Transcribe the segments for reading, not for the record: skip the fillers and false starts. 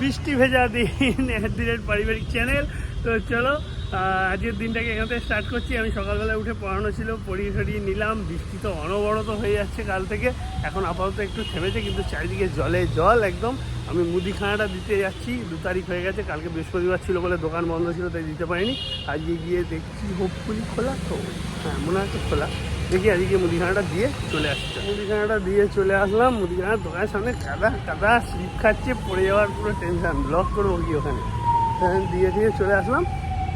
বৃষ্টি ভেজা দিন দিনের পারিবারিক চ্যানেল। তো চলো আজকের দিনটাকে এখান থেকে স্টার্ট করছি। আমি সকালবেলায় উঠে পড়ানো ছিল, পড়িয়ে সরিয়ে নিলাম। বৃষ্টি তো অনবরত হয়ে যাচ্ছে কাল থেকে, এখন আপাতত একটু থেমেছে, কিন্তু চারিদিকে জলে জল একদম। আমি মুদিখানাটা দিতে যাচ্ছি, 2 তারিখ হয়ে গেছে। কালকে বৃহস্পতিবার ছিল বলে দোকান বন্ধ ছিল, তাই দিতে পারিনি। আজকে গিয়ে দেখছি হোপফুলি খোলা, তো হ্যাঁ মনে হচ্ছে খোলা। দেখি আজকে মুদিখানাটা দিয়ে চলে আসছি। মুদিখানাটা দিয়ে চলে আসলাম। মুদিখানার দোকানের সামনে কাদা কাদা, স্লিপ খাচ্ছে, পড়ে যাওয়ার পুরো টেনশন। ব্লক করবো কি ওখানে, দিয়ে দিয়ে চলে আসলাম।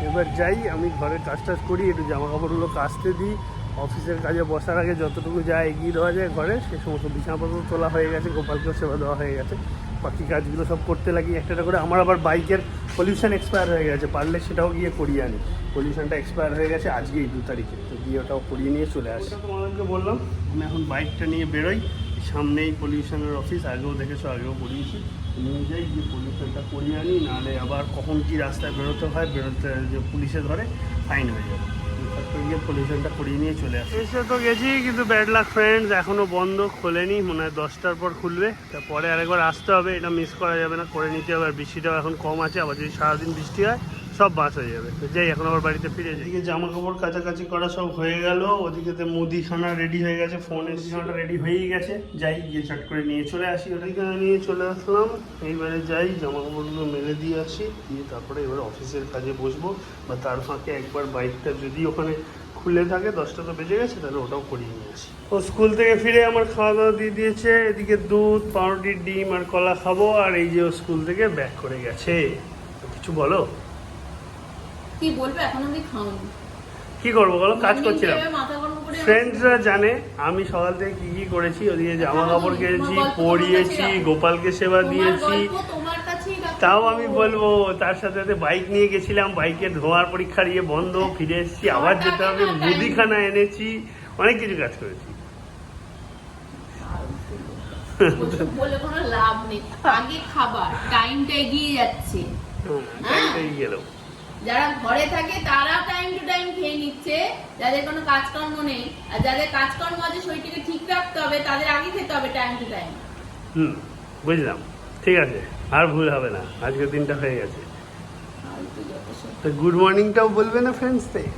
এবার যাই, আমি ঘরের কাজ টাজ করি, একটু জামা কাপড়গুলো কাচতে দিই। অফিসের কাজে বসার আগে যতটুকু যা এগিয়ে দেওয়া যায় ঘরে, সে সমস্ত বিছানাপত্র তোলা হয়ে গেছে, গোপালকেও সেবা দেওয়া হয়ে গেছে। বাকি কাজগুলো সব করতে লাগি একটা করে। আমার আবার বাইকের পলিউশন এক্সপায়ার হয়ে গেছে, পারলে সেটাও গিয়ে করিয়ে আনি। পলিউশনটা এক্সপায়ার হয়ে গেছে আজকেই 2 তারিখে, তো গিয়ে ওটাও করিয়ে নিয়ে চলে আসি। তোমাদেরকে বললাম আমি এখন বাইকটা নিয়ে বেরোই। সামনেই পলিউশনের অফিস, আগেও দেখেছো, আগেও করিয়েছি। নিয়ে যাই, গিয়ে পলিউশনটা করিয়ে আনি, নাহলে আবার কখন কি রাস্তায় বেরোতে হয়, বেরোতে যে পুলিশে ধরে ফাইন হয়ে যাবে। গিয়ে পলিউশনটা করিয়ে নিয়ে চলে আসে। এসে তো গেছি, কিন্তু ব্যাড লাক ফ্রেন্ডস, এখনও বন্ধ, খোলেনি। মনে হয় 10টার পর খুলবে। তারপরে আরেকবার আসতে হবে, এটা মিস করা যাবে না, করে নিতে হবে। আর বৃষ্টিটাও এখন কম আছে, আবার যদি সারাদিন বৃষ্টি হয় সব বাস হয়ে যাবে। তো যাই, এখন আবার বাড়িতে ফিরে যাই। এদিকে জামা কাপড় কাছাকাছি করা সব হয়ে গেল, ওদিকে মুদিখানা রেডি হয়ে গেছে, ফোনের মুদিখানাটা রেডি হয়েই গেছে। যাই, গিয়ে চট করে নিয়ে চলে আসি। ওদিকে নিয়ে চলে আসলাম। এইবারে যাই, জামা কাপড়গুলো মেলে দিয়ে আসি, দিয়ে তারপরে এবার অফিসের কাজে বসবো। বা তার ফাঁকে একবার বাইকটা যদি ওখানে খুলে থাকে, 10টা তো বেজে গেছে, তাহলে ওটাও করিয়ে নিয়ে আসি। ও স্কুল থেকে ফিরে আমার খাওয়া দাওয়া দিয়ে দিয়েছে। এদিকে দুধ, পাউরুটি, ডিম আর কলা খাবো। আর এই যে ও স্কুল থেকে ব্যাক করে গেছে। কিছু বলো। কি বলবে, এখন আমি খাওনি। কি করবো বলো, কাজ করছিলাম। ফ্রেন্ডসরা জানে আমি সকাল থেকে কি কি করেছি। ওদিকে জামা কাপড় কেটেছি, পরিয়েছি, গোপালকে সেবা দিয়েছি। তাও আমি বলবো, তার সাথে সাথে বাইক নিয়ে গেছিলাম, বাইকের ধোঁয়ার পরীক্ষা দিয়ে বন্ধ, ফিরে এসেছি, আবার যেতে হবে, মুদিখানা এনেছি, অনেক কিছু কাজ করেছি। বলে কোনো লাভ নেই, আগে খাবার, টাইমটা এগিয়ে যাচ্ছে। টাইমটা এগিয়ে গেল। যারা ঘরে থাকে তারা টাইম টু টাইম খেয়ে নিচ্ছে, যাদের কোনো কাজকর্ম নেই। আর যাদের কাজকর্ম আছে, শরীরটাকে ঠিক রাখতে হবে, তাদের আগে খেতে হবে টাইম টু টাইম। বুঝলাম, ঠিক আছে, আর ভুল হবে না। আজকের দিনটা হয়ে গেছে। তো গুড মর্নিংটাও বলবে না ফ্রেন্ডসদের?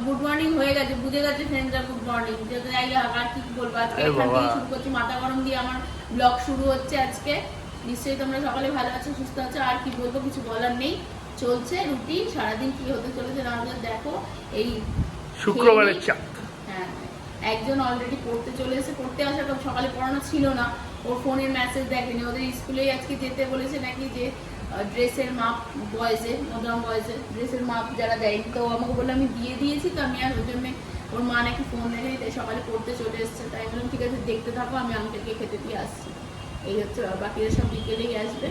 গুড মর্নিং হয়ে গেছে, বুঝে গেছে ফ্রেন্ডসরা গুড মর্নিং। যেহেতু যাই আর কি বলবো, আজকে এখান থেকে শুরু করছি, মাথা গরম দিয়ে আমার ব্লগ শুরু হচ্ছে আজকে। নিশ্চয়ই তোমরা সকালে ভালো আছো, সুস্থ আছো। আর কি বলবো, কিছু বলার নেই। চলছে রুটিন, সারাদিন কি হতে চলেছে না হতে দেখো। এই শুক্রবারের চাপ। হ্যাঁ, একজন অলরেডি পড়তে চলে এসে, পড়তে আসার সকালে পড়ানো ছিল না, ওর ফোনের মেসেজ দেখেনি। ওদের স্কুলেই আজকে যেতে বলেছে নাকি, যে ড্রেসের মাপ বয়েজে, মধ্যম বয়েজে ড্রেসের মাপ যারা দেয়, তো আমাকে বললো আমি দিয়ে দিয়েছি। তো আমি আর ওই জন্য, ওর মা নাকি ফোন দেখেনি, তাই সকালে পড়তে চলে এসছে। তাই বললাম ঠিক আছে, দেখতে থাকো, আমি আঙ্কেলকে খেতে দিয়ে আসছি। এই হচ্ছে, বাকিরা সব বিকেলেই আসবে।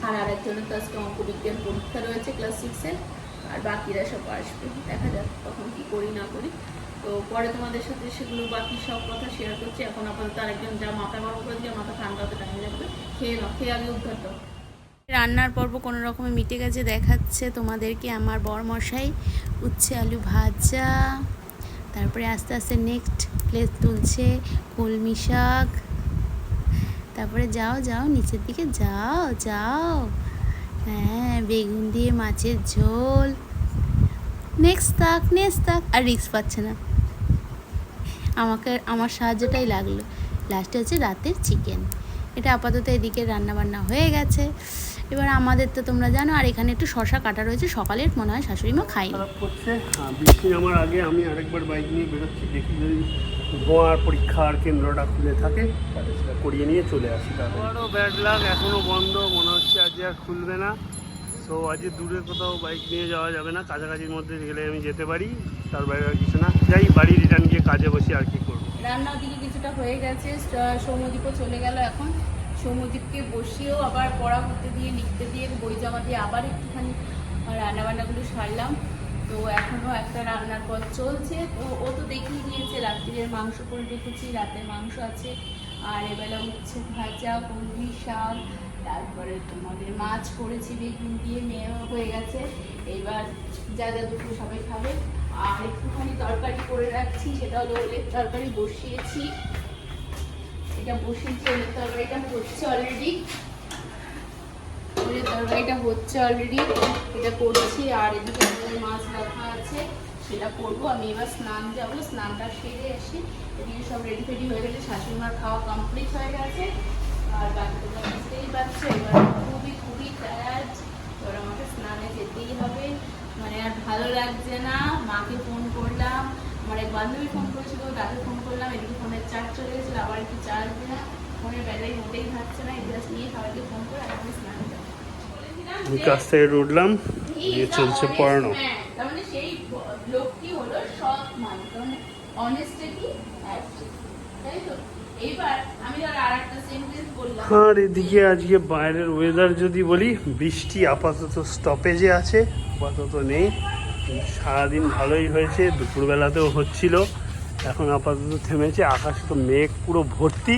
আর আরেকজনের তো আজকে অঙ্ক বিজ্ঞান পরীক্ষা রয়েছে ক্লাস 6-এর, আর বাকিরা সব আসবে। দেখা যাক তখন কি করি না করি। তো পরে তোমাদের সাথে সেগুলো বাকি সব কথা শেয়ার করছি। এখন আপাতত আরেকজন যা মাথা গরম করে দিয়ে, মাথা ঠান্ডা হতে টাইম লাগবে। খেয়ে নাও, খেয়ে আগে উদ্ধার দাও। রান্নার পর্ব কোনো রকমে মিটে গেছে, দেখাচ্ছে তোমাদেরকে আমার বরমশাই উচ্ছে আলু ভাজা। তারপরে আস্তে আস্তে নেক্সট প্লেট তুলছে কলমি শাক। তারপরে যাও যাও নিচের দিকে যাও যাও, হ্যাঁ বেগুন দিয়ে মাছের ঝোল। নেক্সট তাক, আর রিস্ক পাচ্ছে না। আমার সাহায্যটাই লাগলো। লাস্টে হচ্ছে রাতের চিকেন। এটা আপাতত এদিকে রান্নাবান্না হয়ে গেছে। এবার আমাদের তো তোমরা জানো, আর এখানে একটু শশা কাটা রয়েছে, সকালের মনে হয় শাশুড়ি মা খাইনি। বৃষ্টি নামার আগে আমি আরেকবার বাইক নিয়ে বেরোচ্ছি, দেখি যদি ধোঁয়ার পরীক্ষার কেন্দ্রটা খুলে থাকে, তাহলে সেটা করিয়ে নিয়ে চলে আসি। তারপরও ব্যাড লাক, এখনও বন্ধ, মনে হচ্ছে আজকে আর খুলবে না। সো আজকে দূরে কোথাও বাইক নিয়ে যাওয়া যাবে না, কাছাকাছির মধ্যে গেলে আমি যেতে পারি, তার বাইরে আর কিছু না। যাই, বাড়ি রিটার্ন গিয়ে কাজে বসি, আর কি করবো। রান্নার দিকে কিছুটা হয়ে গেছে, সৌম্যদীপও চলে গেল। এখন সৌম্যদীপকে বসিয়েও আবার পড়া করতে দিয়ে, লিখতে দিয়ে, বই জমা দিয়ে আবার একটুখানি রান্নাবান্নাগুলো সারলাম। তো এখনও একটা রান্নার পর চলছে। তো ও তো দেখিয়ে দিয়েছে রাত্রির মাংস করে রেখেছি, রাতে মাংস আছে। আর এবেলা উচ্ছে ভাজা, কলমি শাক, তারপরে তোমাদের মাছ করেছি বেগুন দিয়ে, মেয়েও হয়ে গেছে। এবার যা যা দুটো সবাই খাবে। আর একটুখানি তরকারি করে রাখছি, সেটা হলো ওলের তরকারি বসিয়েছি। এটা বসিয়েছি, ওলের তরকারিটা হচ্ছে অলরেডি। ওই তরকারিটা হচ্ছে অলরেডি, এটা করছি। আর এদিকে আমাদের মাছ রাখা আছে, সেটা করবো। আমি এবার স্নান যাবো, স্নানটা সেরে আসি। এদিকে সব রেডি ফেডি হয়ে গেছে, শাশুড়িমার খাওয়া কমপ্লিট হয়ে গেছে। আর বাকি তোমরা বুঝতেই পারছো এবার খুবই খুবই টায়ার্ড। এবার আমাকে স্নানে যেতেই হবে, মানে আর ভালো লাগছে না। মাকে ফোন করলাম, আমার এক বান্ধবী ফোন করেছিল, তাকে ফোন করলাম। এদিকে ফোনের চার্জ চলে গেছিলো, আবার একটু চার্জ দিলাম। ফোনের ব্যাটারি মোটেই থাকছে না। জাস্ট নিয়ে সবাইকে ফোন করে আমি স্নানে যাবো। আমি কাছ থেকে উঠলাম, দিয়ে চলছে পড়ানো। তার মানে সেই লোকটি হলো সৎ মানুষ, মানে অনেস্টি, তাই তো। এইবার আমি ধর আরেকটা সেন্টেন্স বললাম। আর এদিকে আজকে বাইরের ওয়েদার যদি বলি, বৃষ্টি আপাতত স্টপেজে আছে, আপাতত নেই। সারাদিন ভালোই হয়েছে, দুপুরবেলাতেও হচ্ছিল, এখন আপাতত থেমেছে। আকাশে তো মেঘ পুরো ভর্তি,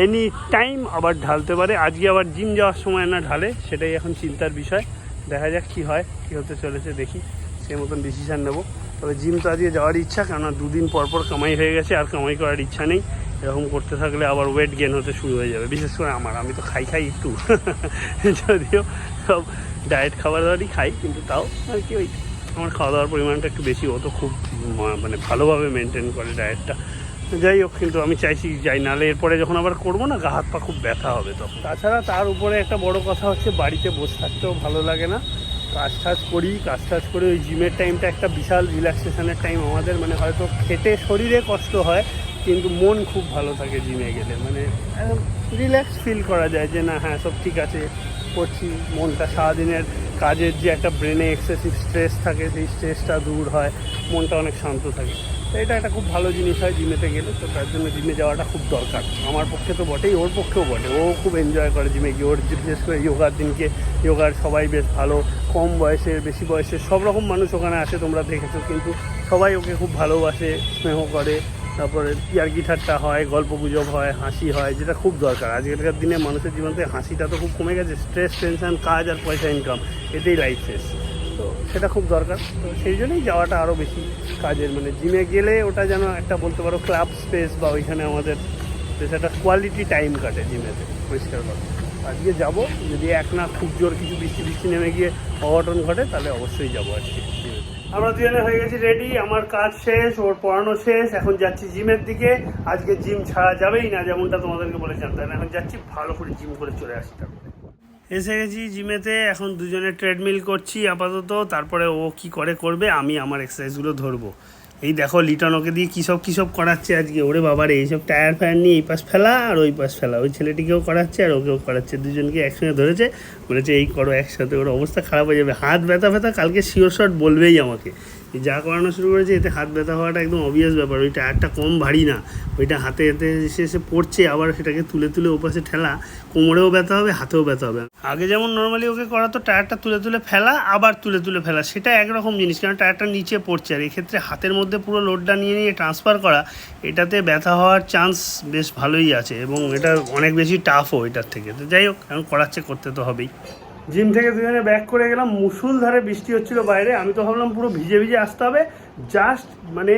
এনি টাইম আবার ঢালতে পারে। আজকে আবার জিম যাওয়ার সময় না ঢালে, সেটাই এখন চিন্তার বিষয়। দেখা যাক কী হয়, কী হতে চলেছে, দেখি সেই মতন ডিসিশান নেবো। তবে জিম তো আজকে যাওয়ার ইচ্ছা, কেননা দুদিন পর পর কামাই হয়ে গেছে, আর কামাই করার ইচ্ছা নেই। এরকম করতে থাকলে আবার ওয়েট গেন হতে শুরু হয়ে যাবে, বিশেষ করে আমি তো খাই একটু যদিও সব ডায়েট খাবার দাবারই খাই, কিন্তু তাও আর কি ওই আমার খাওয়া দাওয়ার পরিমাণটা একটু বেশি। ও তো খুব মানে ভালোভাবে মেনটেন করে ডায়েটটা। যাই হোক, কিন্তু আমি চাইছি যাই, নাহলে এরপরে যখন আবার করবো না, গা হাত পা খুব ব্যথা হবে তখন। তাছাড়া তার উপরে একটা বড় কথা হচ্ছে, বাড়িতে বসে থাকতেও ভালো লাগে না। কাজ টাজ করে ওই জিমের টাইমটা একটা বিশাল রিল্যাক্সেশনের টাইম আমাদের। মানে হয়তো খেটে শরীরে কষ্ট হয়, কিন্তু মন খুব ভালো থাকে জিমে গেলে। মানে রিল্যাক্স ফিল করা যায় যে না, হ্যাঁ সব ঠিক আছে, করছি। মনটা সারাদিনের কাজের যে একটা ব্রেনে এক্সেসিভ স্ট্রেস থাকে, সেই স্ট্রেসটা দূর হয়, মনটা অনেক শান্ত থাকে। তো এটা একটা খুব ভালো জিনিস হয় জিমেতে গেলে। তো তার জন্য জিমে যাওয়াটা খুব দরকার, আমার পক্ষে তো বটেই, ওর পক্ষেও বটে। ও খুব এনজয় করে জিমে গিয়ে। ওর বিশেষ করে যোগার দিনকে, যোগার সবাই বেশ ভালো, কম বয়সের বেশি বয়সের সব রকম মানুষ ওখানে আসে, তোমরা দেখেছো। কিন্তু সবাই ওকে খুব ভালোবাসে, স্নেহ করে। তারপরে ইয়ার্কি ঠাট্টা হয়, গল্প গুজব হয়, হাসি হয়, যেটা খুব দরকার। আজকালকার দিনে মানুষের জীবন থেকে হাসিটা তো খুব কমে গেছে। স্ট্রেস, টেনশন, কাজ আর পয়সা ইনকাম, এতেই লাইফ শেষ। তো সেটা খুব দরকার। তো সেই জন্যই যাওয়াটা আরও বেশি কাজের। মানে জিমে গেলে ওটা যেন একটা বলতে পারো ক্লাব স্পেস, বা ওইখানে আমাদের বেশ একটা কোয়ালিটি টাইম কাটে জিমেতে, পরিষ্কার কথা। আজকে যাব, যদি না খুব জোর কিছু বৃষ্টি নেমে গিয়ে অঘটন ঘটে, তাহলে অবশ্যই যাবো আজকে। আমরা দুজনে হয়ে গেছি রেডি, আমার কাজ শেষ, ওর পড়ানো শেষ, এখন যাচ্ছি জিমের দিকে। আজকে জিম ছাড়া যাবেই না, যেমনটা তোমাদেরকে বলেছিলাম, তাই না? এখন যাচ্ছি, ভালো করে জিম করে চলে আসি। তারপরে এসে গেছি জিমেতে, এখন দুজনে ট্রেডমিল করছি আপাতত। তারপরে ও কি করবে, আমি আমার এক্সারসাইজগুলো ধরবো। এই দেখো লিটন ওকে দিয়ে কী সব করাচ্ছে আজকে। ওরে বাবারে, এইসব টায়ার ফায়ার নিয়ে এই পাশ ফেলা আর ওই পাশ ফেলা। ওই ছেলেটিকেও করাচ্ছে আর ওকেও করাচ্ছে, দুজনকে একসঙ্গে ধরেছে, বলেছে এই করো একসাথে। ওর অবস্থা খারাপ হয়ে যাবে, হাত ব্যথা কালকে শিওর শট বলবেই আমাকে। যা করানো শুরু করেছে, এতে হাত ব্যথা হওয়াটা একদম অবভিয়াস ব্যাপার। ওই টায়ারটা কম ভারী না, ওইটা হাতে এসে পড়ছে, আবার সেটাকে তুলে ওপাশে ঠেলা, কোমরেও ব্যথা হবে, হাতেও ব্যথা হবে। আগে যেমন নর্মালি ওকে করাতো, টায়ারটা তুলে ফেলা, আবার তুলে ফেলা, সেটা একরকম জিনিস, কারণ টায়ারটা নিচে পড়ছে। আর এক্ষেত্রে হাতের মধ্যে পুরো লোডটা নিয়ে ট্রান্সফার করা, এটাতে ব্যথা হওয়ার চান্স বেশ ভালোই আছে, এবং এটা অনেক বেশি টাফও এটার থেকে। তো যাই হোক, এখন করাচ্ছে, করতে তো হবেই। জিম থেকে দুজনে ব্যাক করে গেলাম, মুষলধারে বৃষ্টি হচ্ছিল বাইরে। আমি তো ভাবলাম পুরো ভিজে আসতে হবে। জাস্ট মানে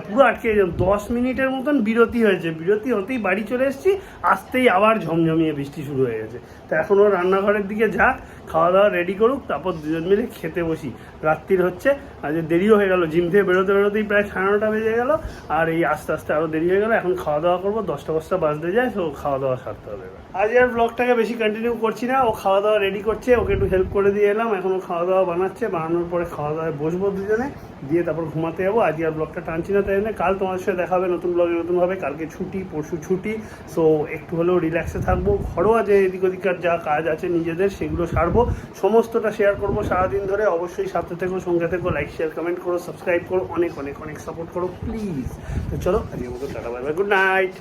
পুরো আটকে গেলাম। 10 মিনিটের মতন বিরতি হয়েছে, বিরতি হতেই বাড়ি চলে এসেছি। আসতেই আবার ঝমঝমিয়ে বৃষ্টি শুরু হয়ে গেছে। তো এখন ও রান্নাঘরের দিকে যাক, খাওয়া দাওয়া রেডি করুক, তারপর দুজন মিলে খেতে বসি। রাত্রির হচ্ছে, আজ দেরিও হয়ে গেল, জিম থেকে বেরোতেই প্রায় 9:30 বেজে গেল। আর এই আস্তে আরও দেরি হয়ে গেল। এখন খাওয়া দাওয়া করবো, 10টা বাজতে যায়, তো খাওয়া দাওয়া সারতে হবে। আজ আর ব্লগটাকে বেশি কন্টিনিউ করছি না, ও খাওয়া দাওয়া রেডি করছে, ওকে একটু হেল্প করে দিয়ে এলাম। এখন ও খাওয়া দাওয়া বানাচ্ছে, বানানোর পরে খাওয়া দাওয়ায় বসবো দুজনে, দিয়ে তারপর ঘুমাতে যাবো। আজকে আর ব্লগটা টানছি না, তাই জন্য কাল তোমাদের সাথে দেখা হবে নতুন ব্লগে নতুনভাবে। কালকে ছুটি, পরশু ছুটি, সো একটু হলেও রিল্যাক্সে থাকবো। ঘরোয়া যে এদিক ওদিকার যা কাজ আছে নিজেদের, সেগুলো সারবো, সমস্তটা শেয়ার করবো সারাদিন ধরে। অবশ্যই সাথে থেকো, সঙ্গে থেকো, লাইক শেয়ার কমেন্ট করো, সাবস্ক্রাইব করো, অনেক সাপোর্ট করো প্লিজ। তো চলো, আজকের মতো tata, bye bye, good night.